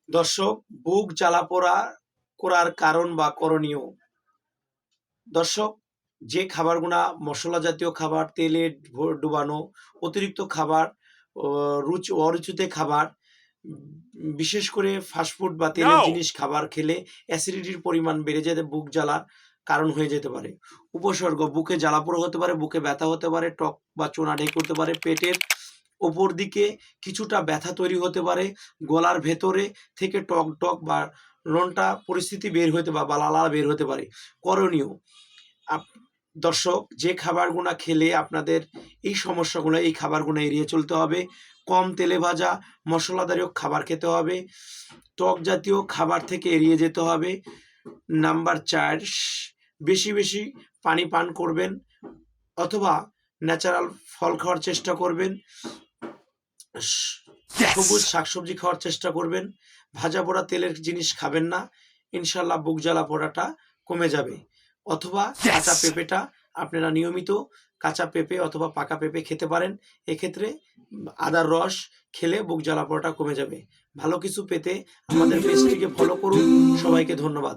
দর্শক, বুক জ্বালাপোড়া করার কারণ বা করণীয়। দর্শক, যে খাবারগুলা মশলা জাতীয় খাবার, তেলে ডুবানো, অতিরিক্ত খাবার, অরুচিতে খাবার, বিশেষ করে ফাস্টফুড বা তেলের জিনিস খাবার খেলে অ্যাসিডিটির পরিমাণ বেড়ে যেতে বুক জ্বালার কারণ হয়ে যেতে পারে। উপসর্গ: বুকে জ্বালাপোড়া হতে পারে, বুকে ব্যথা হতে পারে, টক বা চোনা ঢেক হতে পারে, পেটের ওপর দিকে কিছুটা ব্যথা তৈরি হতে পারে, গলার ভেতরে থেকে টক টক বা নোনতা পরিস্থিতি বের হতে বা লালা বের হতে পারে। করণীয়: দর্শক, যে খাবারগুলো খেলে আপনাদের এই সমস্যাগুলো, এই খাবারগুলো এড়িয়ে চলতে হবে। কম তেলে ভাজা মশলাদার খাবার খেতে হবে, টক জাতীয় খাবার থেকে এড়িয়ে যেতে হবে। নাম্বার 4, বেশি বেশি পানি পান করবেন অথবা ন্যাচারাল ফল খাওয়ার চেষ্টা করবেন, সবুজ শাকসবজি খাওয়ার চেষ্টা করবেন, ভাজা পোড়া তেলের জিনিস খাবেন না। ইনশাল্লাহ বুক জ্বালা পোড়াটা কমে যাবে। অথবা কাঁচা পেঁপেটা আপনারা নিয়মিত কাঁচা পেঁপে অথবা পাকা পেঁপে খেতে পারেন। এক্ষেত্রে আদার রস খেলে বুক জ্বালা পোড়াটা কমে যাবে। ভালো কিছু পেতে আমাদের পেজটিকে ফলো করুন। সবাইকে ধন্যবাদ।